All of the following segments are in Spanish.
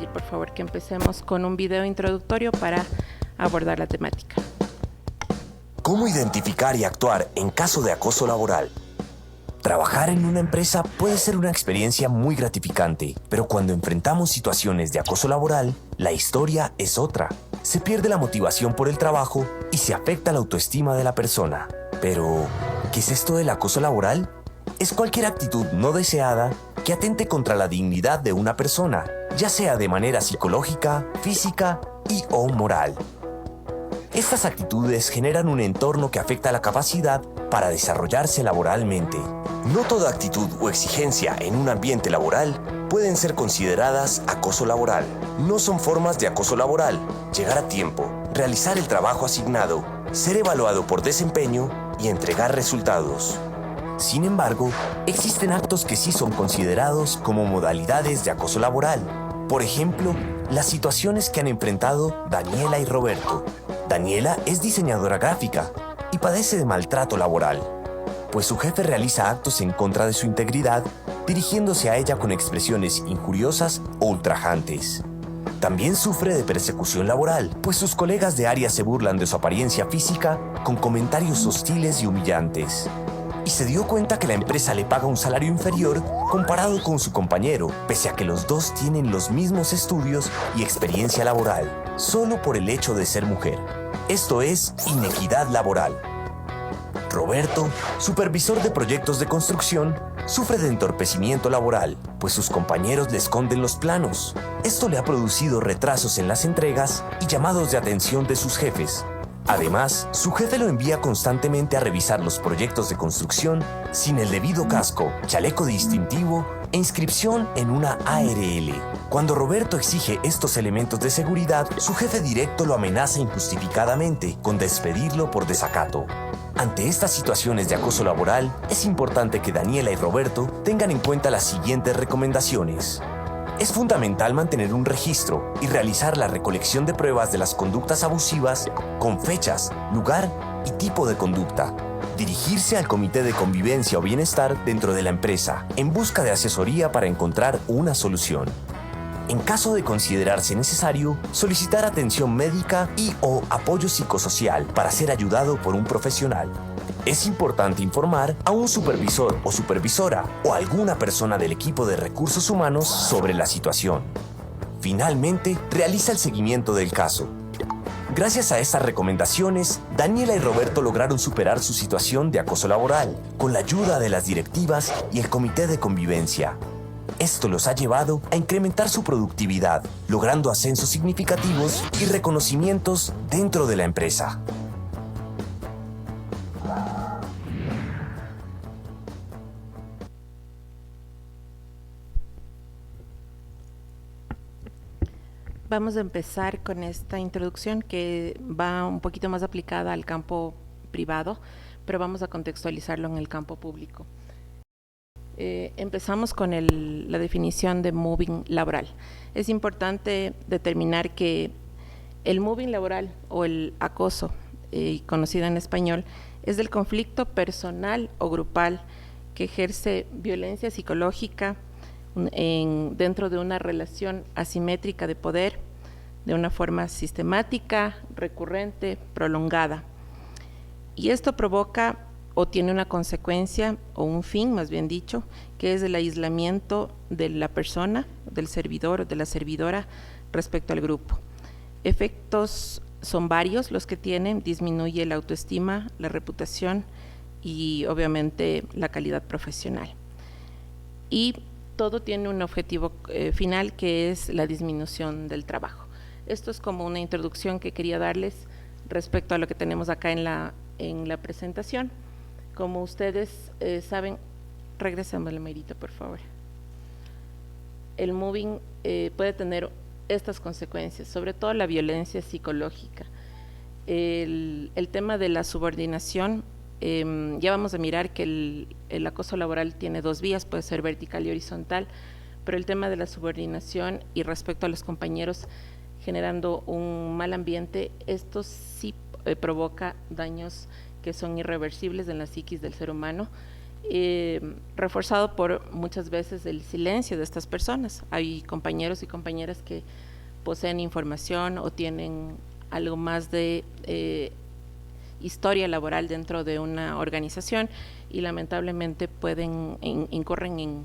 pedir por favor que empecemos con un video introductorio para abordar la temática. ¿Cómo identificar y actuar en caso de acoso laboral? Trabajar en una empresa puede ser una experiencia muy gratificante, pero cuando enfrentamos situaciones de acoso laboral, la historia es otra. Se pierde la motivación por el trabajo y se afecta la autoestima de la persona. Pero, ¿qué es esto del acoso laboral? Es cualquier actitud no deseada que atente contra la dignidad de una persona, ya sea de manera psicológica, física o moral. Estas actitudes generan un entorno que afecta la capacidad para desarrollarse laboralmente. No toda actitud o exigencia en un ambiente laboral pueden ser consideradas acoso laboral. No son formas de acoso laboral: llegar a tiempo, realizar el trabajo asignado, ser evaluado por desempeño y entregar resultados. Sin embargo, existen actos que sí son considerados como modalidades de acoso laboral. Por ejemplo, las situaciones que han enfrentado Daniela y Roberto. Daniela es diseñadora gráfica y padece de maltrato laboral, pues su jefe realiza actos en contra de su integridad, dirigiéndose a ella con expresiones injuriosas o ultrajantes. También sufre de persecución laboral, pues sus colegas de área se burlan de su apariencia física con comentarios hostiles y humillantes. Y se dio cuenta que la empresa le paga un salario inferior comparado con su compañero, pese a que los dos tienen los mismos estudios y experiencia laboral, solo por el hecho de ser mujer. Esto es inequidad laboral. Roberto, supervisor de proyectos de construcción, sufre de entorpecimiento laboral, pues sus compañeros le esconden los planos. Esto le ha producido retrasos en las entregas y llamados de atención de sus jefes. Además, su jefe lo envía constantemente a revisar los proyectos de construcción sin el debido casco, chaleco distintivo e inscripción en una ARL. Cuando Roberto exige estos elementos de seguridad, su jefe directo lo amenaza injustificadamente con despedirlo por desacato. Ante estas situaciones de acoso laboral, es importante que Daniela y Roberto tengan en cuenta las siguientes recomendaciones. Es fundamental mantener un registro y realizar la recolección de pruebas de las conductas abusivas con fechas, lugar y tipo de conducta. Dirigirse al Comité de Convivencia o Bienestar dentro de la empresa en busca de asesoría para encontrar una solución. En caso de considerarse necesario, solicitar atención médica o apoyo psicosocial para ser ayudado por un profesional. Es importante informar a un supervisor o supervisora o alguna persona del equipo de recursos humanos sobre la situación. Finalmente, realiza el seguimiento del caso. Gracias a estas recomendaciones, Daniela y Roberto lograron superar su situación de acoso laboral con la ayuda de las directivas y el comité de convivencia. Esto los ha llevado a incrementar su productividad, logrando ascensos significativos y reconocimientos dentro de la empresa. Vamos a empezar con esta introducción que va un poquito más aplicada al campo privado, pero vamos a contextualizarlo en el campo público. Empezamos con la definición de mobbing laboral. Es importante determinar que el mobbing laboral o el acoso, conocido en español, es del conflicto personal o grupal que ejerce violencia psicológica dentro de una relación asimétrica de poder, de una forma sistemática, recurrente, prolongada. Y esto provoca o tiene una consecuencia o un fin, más bien dicho, que es el aislamiento de la persona, del servidor o de la servidora respecto al grupo. Efectos son varios los que tienen: disminuye la autoestima, la reputación y obviamente la calidad profesional. Y todo tiene un objetivo final, que es la disminución del trabajo. Esto es como una introducción que quería darles respecto a lo que tenemos acá en la presentación. Como ustedes saben, regresemos, Mayrito, por favor. El mobbing puede tener estas consecuencias, sobre todo la violencia psicológica. El tema de la subordinación, ya vamos a mirar que el acoso laboral tiene dos vías, puede ser vertical y horizontal, pero el tema de la subordinación y respecto a los compañeros generando un mal ambiente, esto sí provoca daños que son irreversibles en la psiquis del ser humano reforzado por muchas veces el silencio de estas personas. Hay compañeros y compañeras que poseen información o tienen algo más de historia laboral dentro de una organización y lamentablemente incurren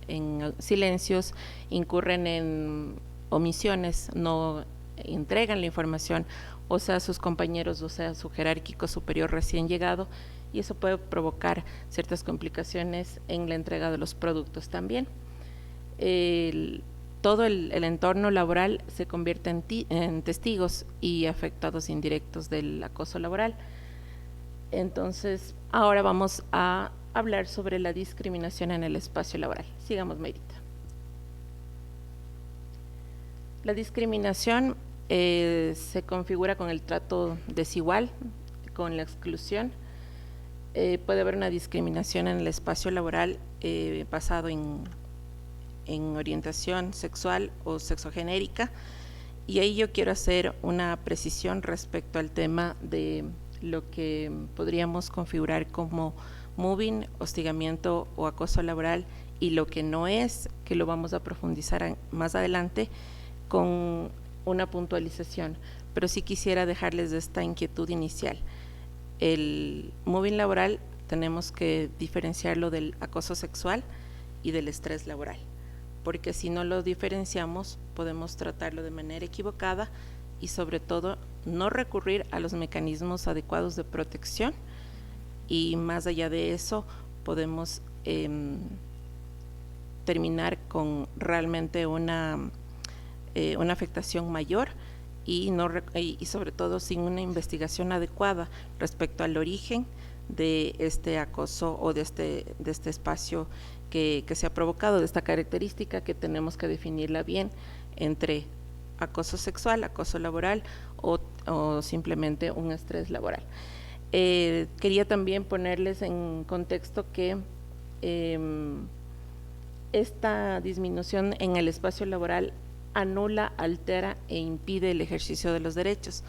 en silencios, incurren en omisiones, no entregan la información, o sea, sus compañeros, o sea, su jerárquico superior recién llegado, y eso puede provocar ciertas complicaciones en la entrega de los productos también. Todo el entorno laboral se convierte en testigos y afectados indirectos del acoso laboral. Entonces, ahora vamos a hablar sobre la discriminación en el espacio laboral. Sigamos, Mayrita. La discriminación se configura con el trato desigual, con la exclusión. Puede haber una discriminación en el espacio laboral basado en orientación sexual o sexogenérica, y ahí yo quiero hacer una precisión respecto al tema de lo que podríamos configurar como mobbing, hostigamiento o acoso laboral, y lo que no es, que lo vamos a profundizar más adelante con una puntualización, pero sí quisiera dejarles esta inquietud inicial. El mobbing laboral tenemos que diferenciarlo del acoso sexual y del estrés laboral, porque si no lo diferenciamos podemos tratarlo de manera equivocada y sobre todo no recurrir a los mecanismos adecuados de protección, y más allá de eso podemos terminar con realmente una afectación mayor y sobre todo sin una investigación adecuada respecto al origen de este acoso o de este espacio que se ha provocado, de esta característica que tenemos que definirla bien entre acoso sexual, acoso laboral o simplemente un estrés laboral. Quería también ponerles en contexto que esta disminución en el espacio laboral anula, altera e impide el ejercicio de los derechos.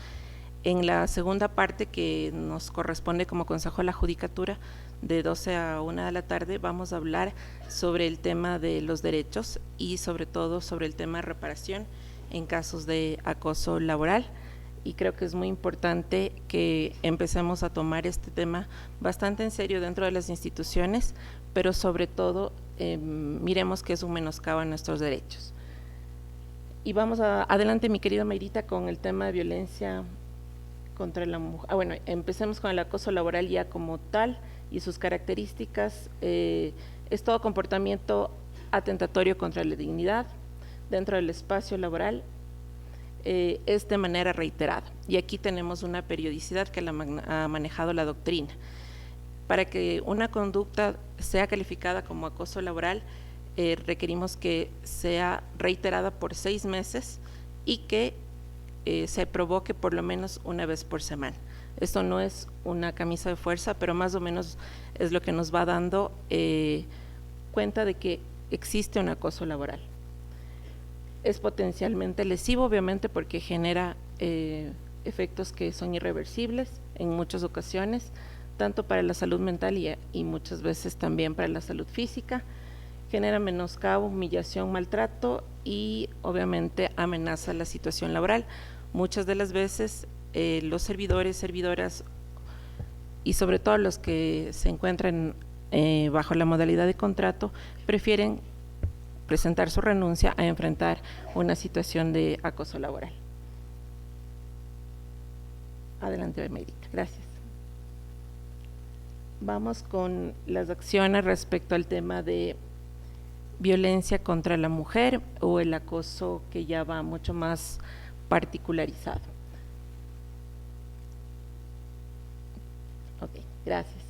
En la segunda parte, que nos corresponde como Consejo de la Judicatura, de 12 a 1 de la tarde, vamos a hablar sobre el tema de los derechos y sobre todo sobre el tema de reparación en casos de acoso laboral. Y creo que es muy importante que empecemos a tomar este tema bastante en serio dentro de las instituciones, pero sobre todo miremos que es un menoscabo a nuestros derechos. Y vamos adelante, mi querida Mayrita, con el tema de violencia contra la mujer. Bueno, empecemos con el acoso laboral ya como tal y sus características. Es todo comportamiento atentatorio contra la dignidad dentro del espacio laboral, es de manera reiterada, y aquí tenemos una periodicidad que ha manejado la doctrina. Para que una conducta sea calificada como acoso laboral, requerimos que sea reiterada por 6 meses y que se provoque por lo menos una vez por semana. Esto no es una camisa de fuerza, pero más o menos es lo que nos va dando cuenta de que existe un acoso laboral. Es potencialmente lesivo, obviamente, porque genera efectos que son irreversibles en muchas ocasiones, tanto para la salud mental y muchas veces también para la salud física. Genera menoscabo, humillación, maltrato y obviamente amenaza la situación laboral. Muchas de las veces los servidores, servidoras y sobre todo los que se encuentran bajo la modalidad de contrato prefieren presentar su renuncia a enfrentar una situación de acoso laboral. Adelante, Mayrita. Gracias. Vamos con las acciones respecto al tema de violencia contra la mujer o el acoso, que ya va mucho más particularizado. Ok, gracias.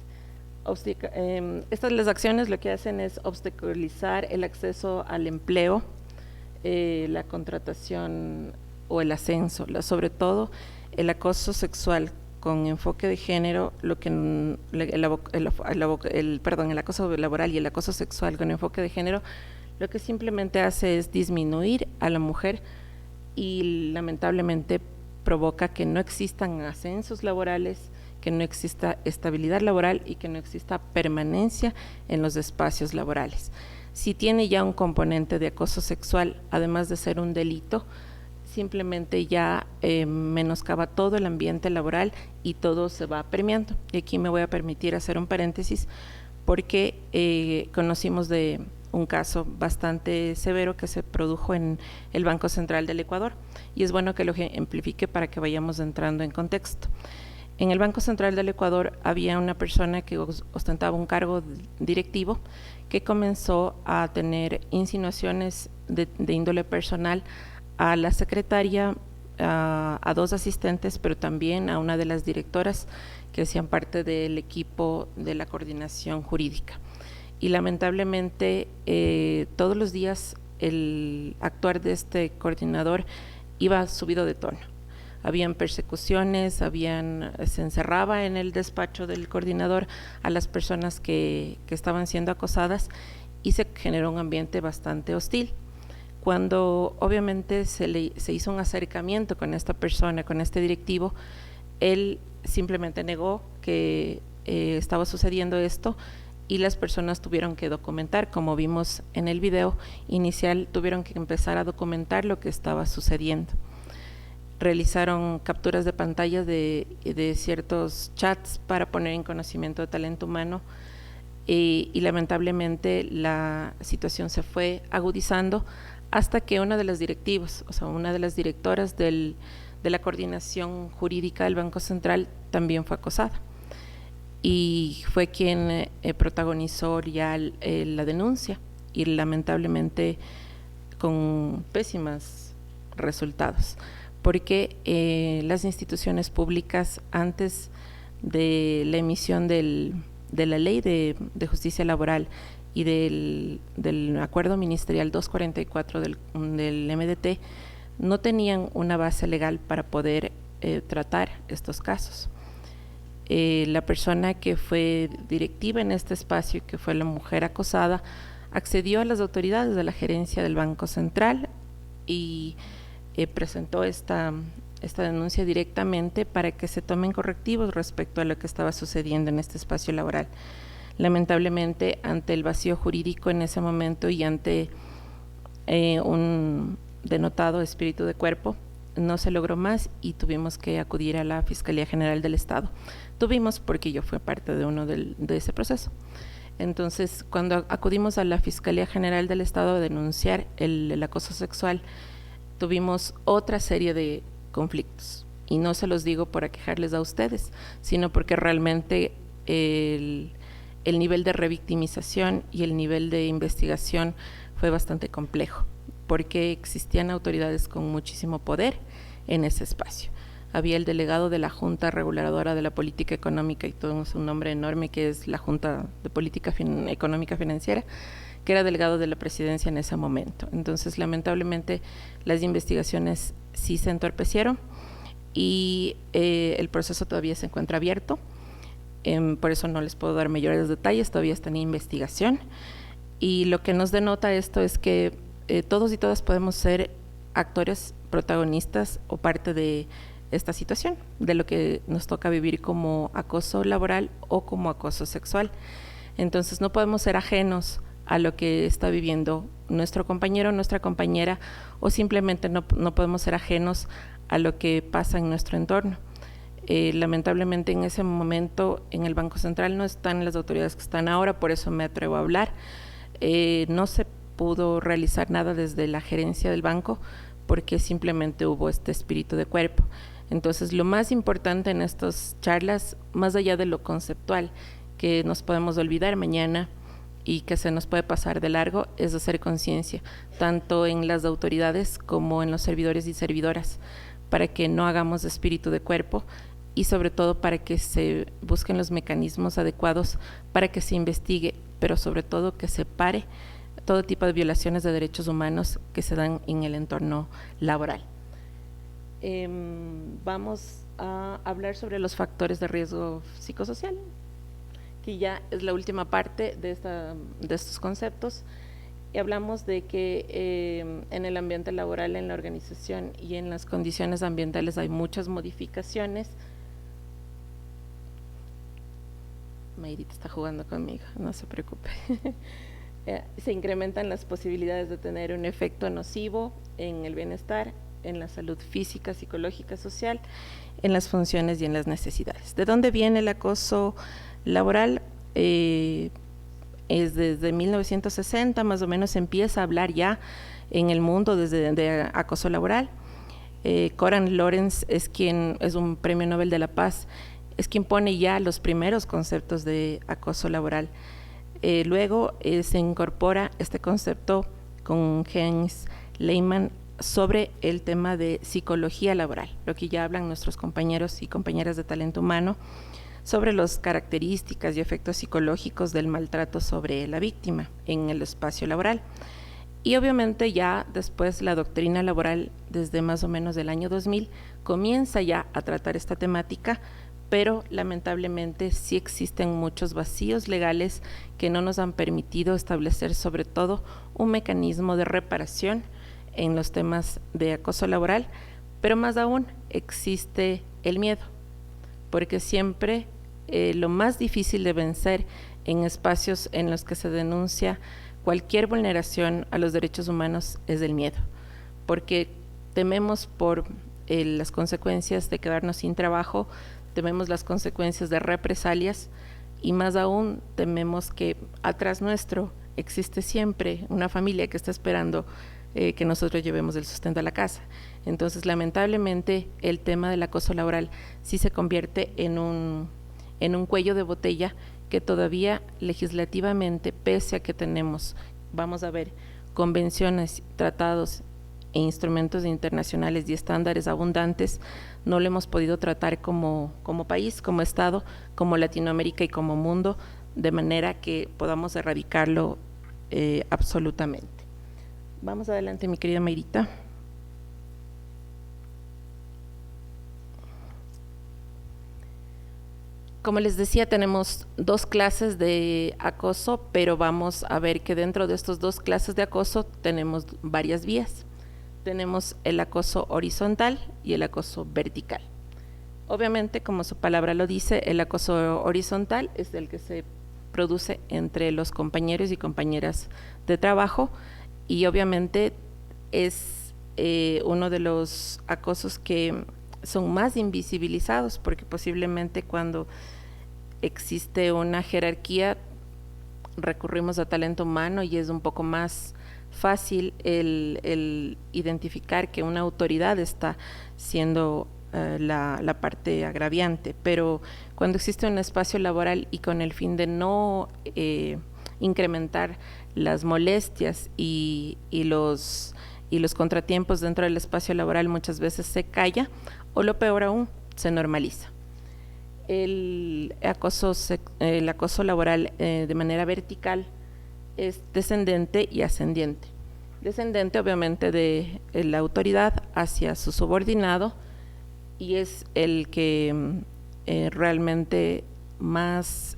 Estas las acciones lo que hacen es obstaculizar el acceso al empleo, la contratación o el ascenso, sobre todo el acoso sexual con enfoque de género, el acoso laboral y el acoso sexual con enfoque de género, lo que simplemente hace es disminuir a la mujer y lamentablemente provoca que no existan ascensos laborales, que no exista estabilidad laboral y que no exista permanencia en los espacios laborales. Si tiene ya un componente de acoso sexual, además de ser un delito, simplemente ya menoscaba todo el ambiente laboral y todo se va premiando. Y aquí me voy a permitir hacer un paréntesis porque conocimos de un caso bastante severo que se produjo en el Banco Central del Ecuador, y es bueno que lo ejemplifique para que vayamos entrando en contexto. En el Banco Central del Ecuador había una persona que ostentaba un cargo directivo que comenzó a tener insinuaciones de índole personal a la secretaria, a dos asistentes, pero también a una de las directoras que hacían parte del equipo de la coordinación jurídica. Y lamentablemente todos los días el actuar de este coordinador iba subido de tono. Habían persecuciones, se encerraba en el despacho del coordinador a las personas que estaban siendo acosadas, y se generó un ambiente bastante hostil. Cuando obviamente se hizo un acercamiento con esta persona, con este directivo, él simplemente negó que estaba sucediendo esto, y las personas tuvieron que documentar, como vimos en el video inicial, tuvieron que empezar a documentar lo que estaba sucediendo. Realizaron capturas de pantalla de ciertos chats para poner en conocimiento de talento humano, y lamentablemente la situación se fue agudizando hasta que una de las directivas, o sea, una de las directoras de la coordinación jurídica del Banco Central también fue acosada. Y fue quien protagonizó ya la denuncia, y lamentablemente con pésimos resultados, porque las instituciones públicas, antes de la emisión de la ley de justicia laboral y del acuerdo ministerial 244 del MDT, no tenían una base legal para poder tratar estos casos. La persona que fue directiva en este espacio y que fue la mujer acosada accedió a las autoridades de la gerencia del Banco Central y presentó esta denuncia directamente para que se tomen correctivos respecto a lo que estaba sucediendo en este espacio laboral. Lamentablemente, ante el vacío jurídico en ese momento y ante un denotado espíritu de cuerpo, no se logró más y tuvimos que acudir a la Fiscalía General del Estado. Tuvimos porque yo fui parte de ese proceso. Entonces, cuando acudimos a la Fiscalía General del Estado a denunciar el acoso sexual, tuvimos otra serie de conflictos. Y no se los digo por aquejarles a ustedes, sino porque realmente el nivel de revictimización y el nivel de investigación fue bastante complejo, porque existían autoridades con muchísimo poder en ese espacio. Había el delegado de la Junta Reguladora de la Política Económica, y todo un nombre enorme que es la Junta de Política Económica Financiera, que era delegado de la presidencia en ese momento. Entonces, lamentablemente, las investigaciones sí se entorpecieron y el proceso todavía se encuentra abierto. Por eso no les puedo dar mayores detalles, todavía está en investigación. Y lo que nos denota esto es que todos y todas podemos ser actores, protagonistas o parte de esta situación, de lo que nos toca vivir como acoso laboral o como acoso sexual. Entonces no podemos ser ajenos a lo que está viviendo nuestro compañero, nuestra compañera, o simplemente no podemos ser ajenos a lo que pasa en nuestro entorno. Lamentablemente en ese momento en el Banco Central no están las autoridades que están ahora, por eso me atrevo a hablar. No se pudo realizar nada desde la gerencia del banco porque simplemente hubo este espíritu de cuerpo. Entonces, lo más importante en estas charlas, más allá de lo conceptual, que nos podemos olvidar mañana y que se nos puede pasar de largo, es hacer conciencia, tanto en las autoridades como en los servidores y servidoras, para que no hagamos espíritu de cuerpo y sobre todo para que se busquen los mecanismos adecuados para que se investigue, pero sobre todo que se pare todo tipo de violaciones de derechos humanos que se dan en el entorno laboral. Vamos a hablar sobre los factores de riesgo psicosocial, que ya es la última parte de estos conceptos. Y hablamos de que en el ambiente laboral, en la organización y en las condiciones ambientales hay muchas modificaciones Mayrita está jugando conmigo, no se preocupe. Se incrementan las posibilidades de tener un efecto nocivo en el bienestar, en la salud física, psicológica, social, en las funciones y en las necesidades. ¿De dónde viene el acoso laboral? Es desde 1960, más o menos, se empieza a hablar ya en el mundo de acoso laboral. Coran Lorenz es un premio Nobel de la Paz, es quien pone ya los primeros conceptos de acoso laboral. Luego se incorpora este concepto con Heinz Lehmann sobre el tema de psicología laboral, lo que ya hablan nuestros compañeros y compañeras de talento humano, sobre las características y efectos psicológicos del maltrato sobre la víctima en el espacio laboral. Y obviamente ya después la doctrina laboral, desde más o menos del año 2000, comienza ya a tratar esta temática, pero lamentablemente sí existen muchos vacíos legales que no nos han permitido establecer sobre todo un mecanismo de reparación en los temas de acoso laboral, pero más aún existe el miedo, porque siempre lo más difícil de vencer en espacios en los que se denuncia cualquier vulneración a los derechos humanos es el miedo, porque tememos por las consecuencias de quedarnos sin trabajo, tememos las consecuencias de represalias y más aún tememos que atrás nuestro existe siempre una familia que está esperando que nosotros llevemos el sustento a la casa. Entonces, lamentablemente, el tema del acoso laboral sí se convierte en un cuello de botella que todavía legislativamente, pese a que tenemos, vamos a ver, convenciones, tratados e instrumentos internacionales y estándares abundantes, no lo hemos podido tratar como país, como Estado, como Latinoamérica y como mundo, de manera que podamos erradicarlo absolutamente. Vamos adelante, mi querida Mayrita. Como les decía, tenemos 2 clases de acoso, pero vamos a ver que dentro de estas 2 clases de acoso tenemos varias vías. Tenemos el acoso horizontal y el acoso vertical. Obviamente, como su palabra lo dice, el acoso horizontal es el que se produce entre los compañeros y compañeras de trabajo y obviamente es uno de los acosos que son más invisibilizados, porque posiblemente cuando existe una jerarquía recurrimos a talento humano y es un poco más fácil el identificar que una autoridad está siendo la parte agraviante, pero cuando existe un espacio laboral y con el fin de no incrementar las molestias y los contratiempos dentro del espacio laboral, muchas veces se calla o lo peor aún, se normaliza. El acoso laboral de manera vertical es descendente y ascendiente. Descendente obviamente de la autoridad hacia su subordinado y es el que realmente más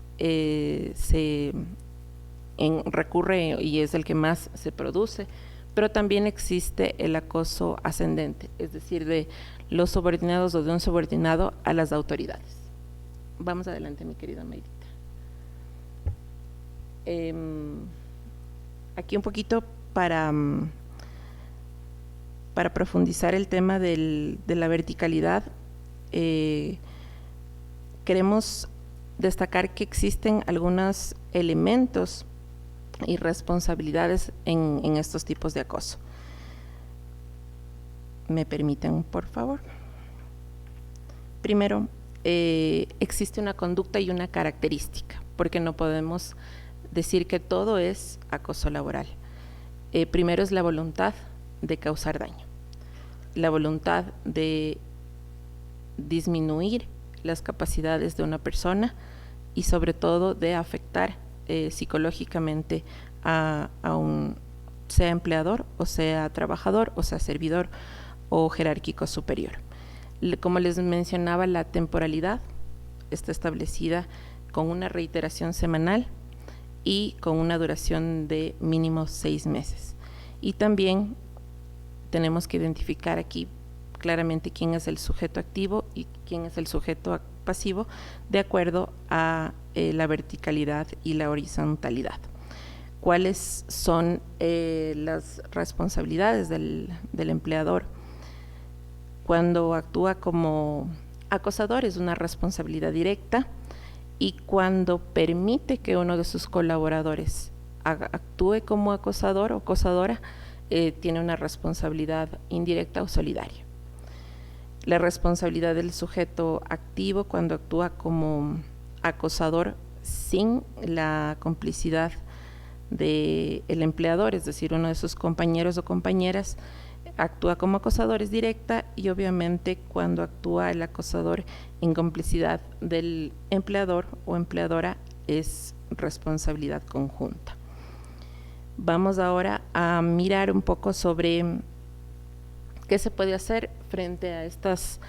recurre y es el que más se produce, pero también existe el acoso ascendente, es decir, de los subordinados o de un subordinado a las autoridades. Vamos adelante, mi querida Mayrita. Aquí un poquito para profundizar el tema de la verticalidad, queremos destacar que existen algunos elementos y responsabilidades en estos tipos de acoso. ¿Me permiten, por favor? Primero, existe una conducta y una característica, porque no podemos decir que todo es acoso laboral. Primero es la voluntad de causar daño, la voluntad de disminuir las capacidades de una persona y sobre todo de afectar psicológicamente a un, sea empleador o sea trabajador o sea servidor o jerárquico superior. Como les mencionaba, la temporalidad está establecida con una reiteración semanal y con una duración de mínimo 6 meses. Y también tenemos que identificar aquí claramente quién es el sujeto activo y quién es el sujeto pasivo de acuerdo a la verticalidad y la horizontalidad. ¿Cuáles son las responsabilidades del empleador? Cuando actúa como acosador es una responsabilidad directa, y cuando permite que uno de sus colaboradores actúe como acosador o acosadora, tiene una responsabilidad indirecta o solidaria. La responsabilidad del sujeto activo cuando actúa como acosador sin la complicidad del empleador, es decir, uno de sus compañeros o compañeras, actúa como acosador es directa, y obviamente cuando actúa el acosador en complicidad del empleador o empleadora es responsabilidad conjunta. Vamos ahora a mirar un poco sobre qué se puede hacer frente a estas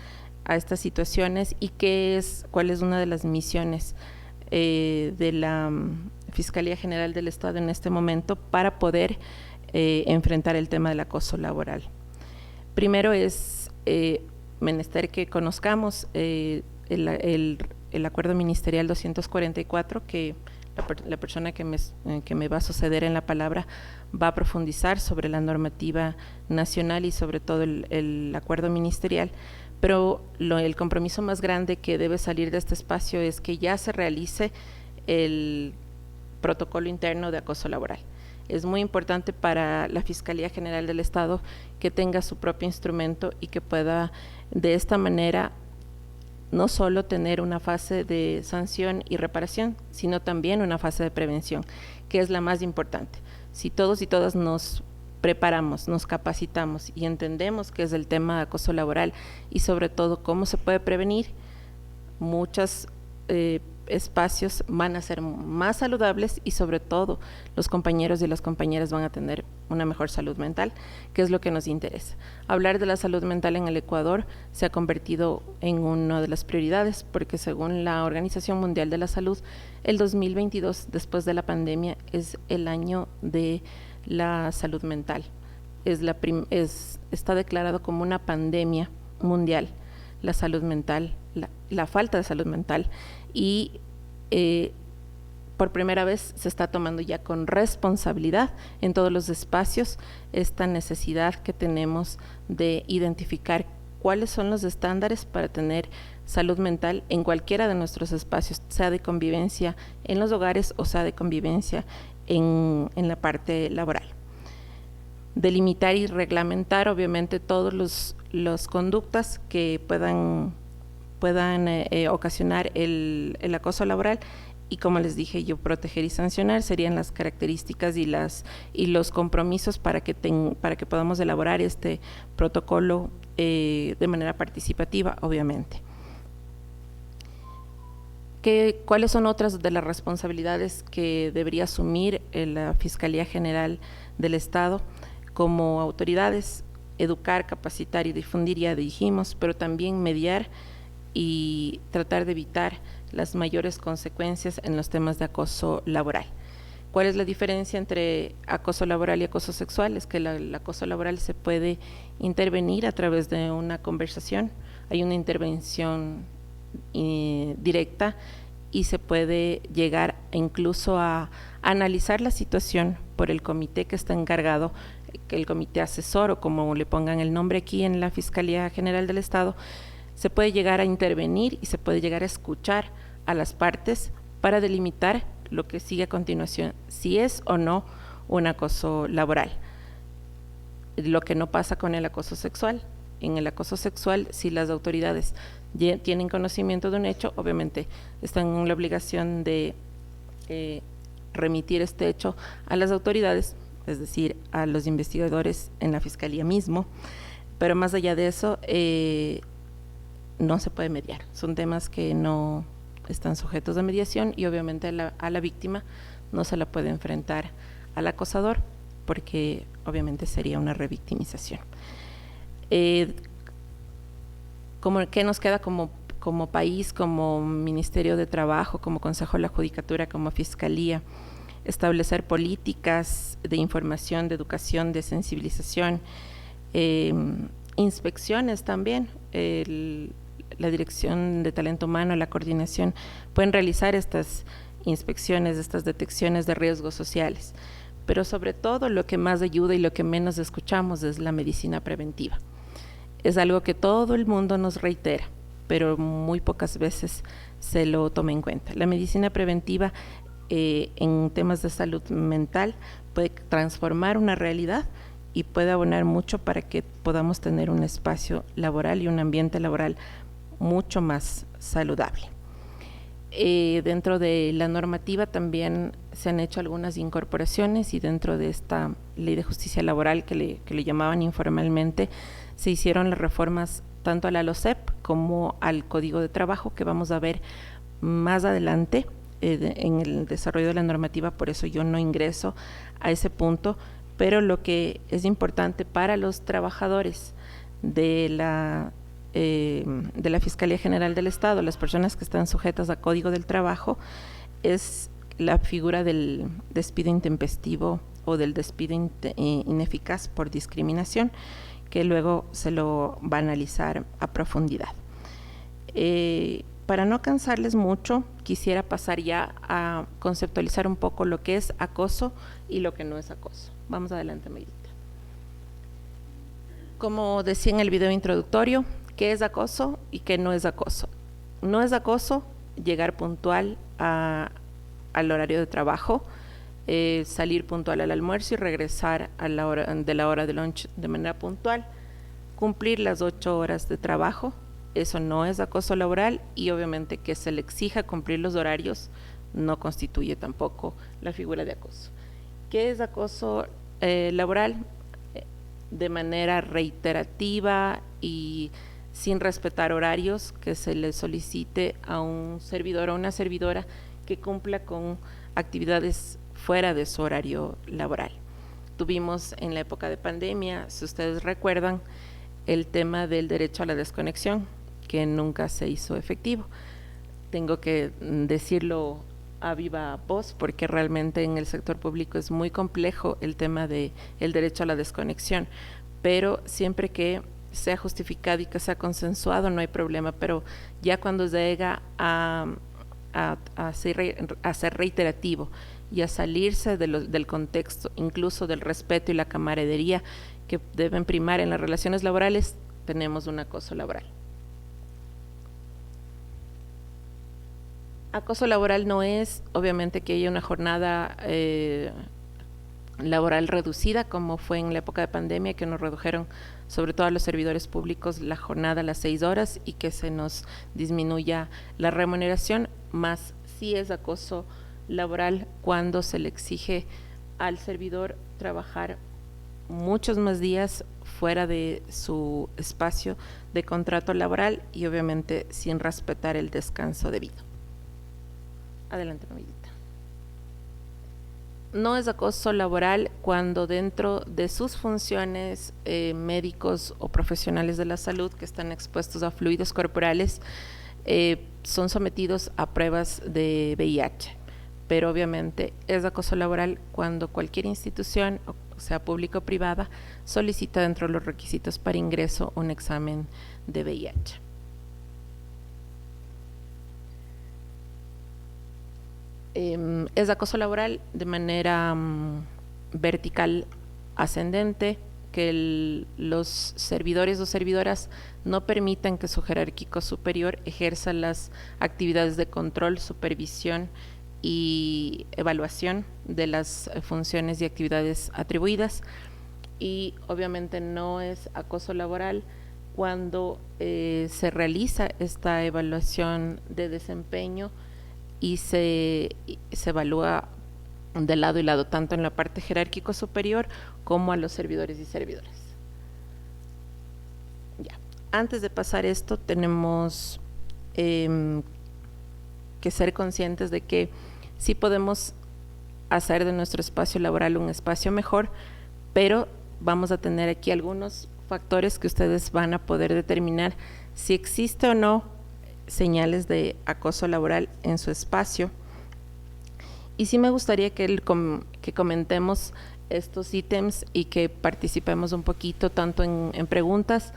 situaciones y cuál es una de las misiones de la Fiscalía General del Estado en este momento para poder enfrentar el tema del acoso laboral. Primero es menester que conozcamos el acuerdo ministerial 244, que la persona que me va a suceder en la palabra va a profundizar sobre la normativa nacional y sobre todo el acuerdo ministerial, pero el compromiso más grande que debe salir de este espacio es que ya se realice el protocolo interno de acoso laboral. Es muy importante para la Fiscalía General del Estado que tenga su propio instrumento y que pueda de esta manera no solo tener una fase de sanción y reparación, sino también una fase de prevención, que es la más importante. Si todos y todas nos preparamos, nos capacitamos y entendemos qué es el tema de acoso laboral y sobre todo cómo se puede prevenir, muchos espacios van a ser más saludables y sobre todo los compañeros y las compañeras van a tener una mejor salud mental, que es lo que nos interesa. Hablar de la salud mental en el Ecuador se ha convertido en una de las prioridades, porque según la Organización Mundial de la Salud, el 2022, después de la pandemia, es el año de la salud mental. Está declarado como una pandemia mundial la salud mental, la falta de salud mental, y por primera vez se está tomando ya con responsabilidad en todos los espacios esta necesidad que tenemos de identificar cuáles son los estándares para tener salud mental en cualquiera de nuestros espacios, sea de convivencia en los hogares o sea de convivencia en la parte laboral. Delimitar y reglamentar obviamente todos los conductas que puedan ocasionar el acoso laboral, y como les dije yo, proteger y sancionar serían las características y los compromisos para que podamos elaborar este protocolo de manera participativa, obviamente. ¿Cuáles son otras de las responsabilidades que debería asumir la Fiscalía General del Estado? Como autoridades, educar, capacitar y difundir, ya dijimos, pero también mediar y tratar de evitar las mayores consecuencias en los temas de acoso laboral. ¿Cuál es la diferencia entre acoso laboral y acoso sexual? Es que el acoso laboral se puede intervenir a través de una conversación, hay una intervención directa y se puede llegar incluso a analizar la situación por el comité que está encargado, el comité asesor o como le pongan el nombre aquí en la Fiscalía General del Estado. Se puede llegar a intervenir y se puede llegar a escuchar a las partes para delimitar lo que sigue a continuación, si es o no un acoso laboral. Lo que no pasa con el acoso sexual. En el acoso sexual, si las autoridades tienen conocimiento de un hecho, obviamente están en la obligación de remitir este hecho a las autoridades, es decir, a los investigadores en la Fiscalía mismo, pero más allá de eso, no se puede mediar. Son temas que no están sujetos a mediación y obviamente a la víctima no se la puede enfrentar al acosador porque obviamente sería una revictimización. ¿Qué nos queda como país, como Ministerio de Trabajo, como Consejo de la Judicatura, como Fiscalía? Establecer políticas de información, de educación, de sensibilización, inspecciones también. la Dirección de Talento Humano, la coordinación, pueden realizar estas inspecciones, estas detecciones de riesgos sociales. Pero sobre todo lo que más ayuda y lo que menos escuchamos es la medicina preventiva. Es algo que todo el mundo nos reitera, pero muy pocas veces se lo toma en cuenta. La medicina preventiva en temas de salud mental puede transformar una realidad y puede abonar mucho para que podamos tener un espacio laboral y un ambiente laboral mucho más saludable. Dentro de la normativa también se han hecho algunas incorporaciones y dentro de esta ley de justicia laboral que le llamaban informalmente, se hicieron las reformas tanto a la LOCEP como al Código de Trabajo, que vamos a ver más adelante en el desarrollo de la normativa, por eso yo no ingreso a ese punto, pero lo que es importante para los trabajadores de la Fiscalía General del Estado, las personas que están sujetas a Código del Trabajo, es la figura del despido intempestivo o del despido ineficaz por discriminación, que luego se lo va a analizar a profundidad. Para no cansarles mucho, quisiera pasar ya a conceptualizar un poco lo que es acoso y lo que no es acoso. Vamos adelante, Mayrita. Como decía en el video introductorio, ¿qué es acoso y qué no es acoso? No es acoso llegar puntual al horario de trabajo, salir puntual al almuerzo y regresar a la hora de lunch de manera puntual, cumplir las 8 horas de trabajo. Eso no es acoso laboral y obviamente que se le exija cumplir los horarios no constituye tampoco la figura de acoso. ¿Qué es acoso laboral? De manera reiterativa y sin respetar horarios, que se le solicite a un servidor o una servidora que cumpla con actividades fuera de su horario laboral. Tuvimos en la época de pandemia, si ustedes recuerdan, el tema del derecho a la desconexión, que nunca se hizo efectivo. Tengo que decirlo a viva voz porque realmente en el sector público es muy complejo el tema del derecho a la desconexión, pero siempre que sea justificado y que sea consensuado no hay problema, pero ya cuando llega a ser reiterativo y a salirse del contexto, incluso del respeto y la camaradería que deben primar en las relaciones laborales, tenemos un acoso laboral. Acoso laboral no es, obviamente, que haya una jornada laboral reducida, como fue en la época de pandemia, que nos redujeron, sobre todo a los servidores públicos, la jornada a las 6 horas y que se nos disminuya la remuneración, más sí es acoso laboral cuando se le exige al servidor trabajar muchos más días fuera de su espacio de contrato laboral y obviamente sin respetar el descanso debido. Adelante, Novillita. No es acoso laboral cuando dentro de sus funciones médicos o profesionales de la salud que están expuestos a fluidos corporales son sometidos a pruebas de VIH, pero obviamente es acoso laboral cuando cualquier institución, o sea pública o privada, solicita dentro de los requisitos para ingreso un examen de VIH. Es acoso laboral de manera vertical ascendente, que los servidores o servidoras no permitan que su jerárquico superior ejerza las actividades de control, supervisión y evaluación de las funciones y actividades atribuidas. Y obviamente no es acoso laboral cuando se realiza esta evaluación de desempeño y se evalúa de lado y lado, tanto en la parte jerárquico superior como a los servidores y servidoras. Ya. Antes de pasar esto, tenemos que ser conscientes de que sí podemos hacer de nuestro espacio laboral un espacio mejor, pero vamos a tener aquí algunos factores que ustedes van a poder determinar si existe o no señales de acoso laboral en su espacio. Y sí me gustaría que comentemos estos ítems y que participemos un poquito tanto en preguntas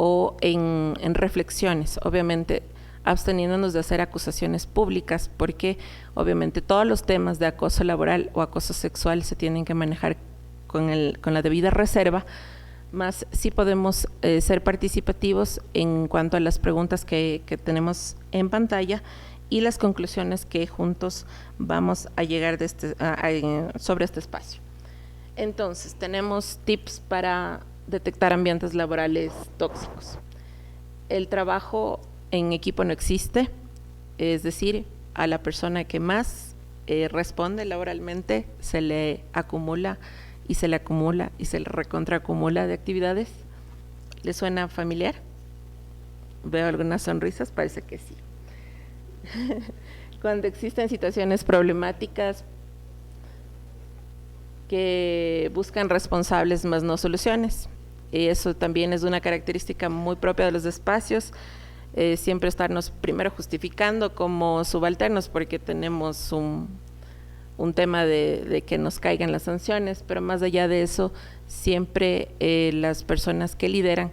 o en reflexiones, obviamente absteniéndonos de hacer acusaciones públicas, porque obviamente todos los temas de acoso laboral o acoso sexual se tienen que manejar con la debida reserva, más sí podemos ser participativos en cuanto a las preguntas que tenemos en pantalla y las conclusiones que juntos vamos a llegar sobre este espacio. Entonces, tenemos tips para detectar ambientes laborales tóxicos. El trabajo en equipo no existe, es decir, a la persona que más responde laboralmente se le acumula y se le acumula y se le recontraacumula de actividades. ¿Le suena familiar? Veo algunas sonrisas, parece que sí. Cuando existen situaciones problemáticas que buscan responsables más no soluciones. Eso también es una característica muy propia de los espacios, siempre estarnos primero justificando como subalternos porque tenemos un tema de que nos caigan las sanciones, pero más allá de eso, siempre las personas que lideran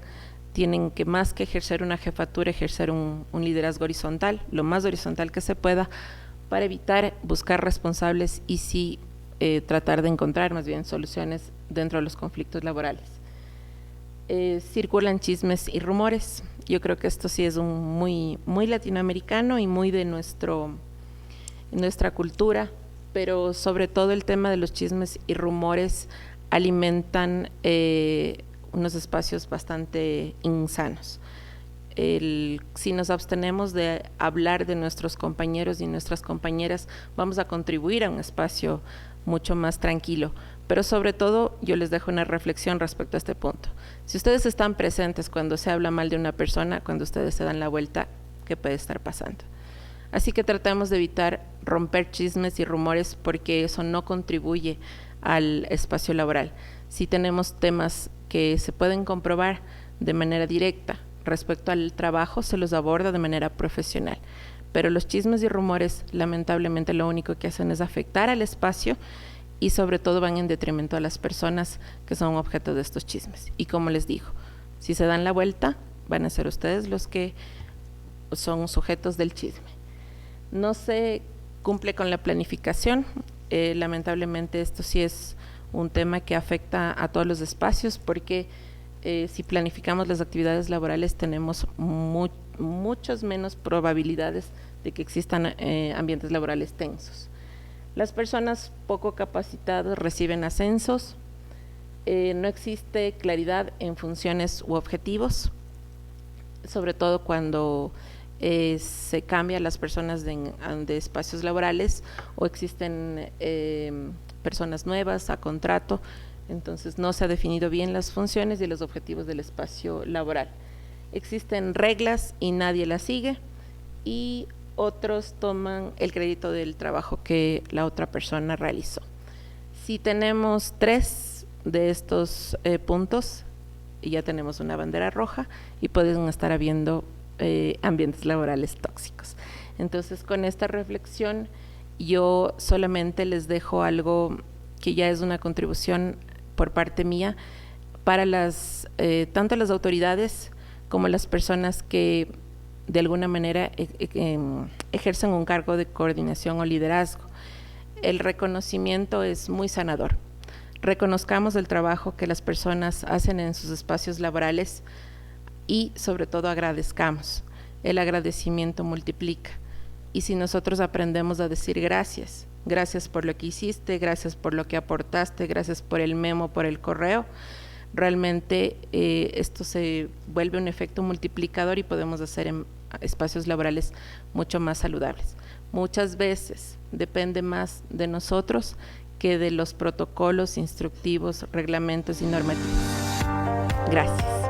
tienen que, más que ejercer una jefatura, ejercer un liderazgo horizontal, lo más horizontal que se pueda, para evitar buscar responsables y sí tratar de encontrar más bien soluciones dentro de los conflictos laborales. Circulan chismes y rumores. Yo creo que esto sí es muy latinoamericano y muy de nuestra cultura, pero sobre todo el tema de los chismes y rumores alimentan unos espacios bastante insanos. Si nos abstenemos de hablar de nuestros compañeros y nuestras compañeras, vamos a contribuir a un espacio mucho más tranquilo. Pero sobre todo, yo les dejo una reflexión respecto a este punto. Si ustedes están presentes cuando se habla mal de una persona, cuando ustedes se dan la vuelta, ¿qué puede estar pasando? Así que tratemos de evitar romper chismes y rumores porque eso no contribuye al espacio laboral. Si tenemos temas que se pueden comprobar de manera directa respecto al trabajo, se los aborda de manera profesional. Pero los chismes y rumores, lamentablemente, lo único que hacen es afectar al espacio y sobre todo van en detrimento a las personas que son objeto de estos chismes. Y como les digo, si se dan la vuelta, van a ser ustedes los que son sujetos del chisme. No se cumple con la planificación. Lamentablemente esto sí es un tema que afecta a todos los espacios porque si planificamos las actividades laborales tenemos muchas menos probabilidades de que existan ambientes laborales tensos. Las personas poco capacitadas reciben ascensos, no existe claridad en funciones u objetivos, sobre todo cuando se cambian las personas de espacios laborales o existen personas nuevas a contrato, entonces no se ha definido bien las funciones y los objetivos del espacio laboral. Existen reglas y nadie las sigue y otros toman el crédito del trabajo que la otra persona realizó. Si tenemos 3 de estos puntos, ya tenemos una bandera roja y pueden estar habiendo ambientes laborales tóxicos. Entonces, con esta reflexión, yo solamente les dejo algo que ya es una contribución por parte mía para tanto las autoridades como las personas que de alguna manera ejercen un cargo de coordinación o liderazgo. El reconocimiento es muy sanador. Reconozcamos el trabajo que las personas hacen en sus espacios laborales y sobre todo agradezcamos. El agradecimiento multiplica. Y si nosotros aprendemos a decir gracias, gracias por lo que hiciste, gracias por lo que aportaste, gracias por el memo, por el correo, realmente esto se vuelve un efecto multiplicador y podemos hacer espacios laborales mucho más saludables. Muchas veces depende más de nosotros que de los protocolos instructivos, reglamentos y normativas. Gracias.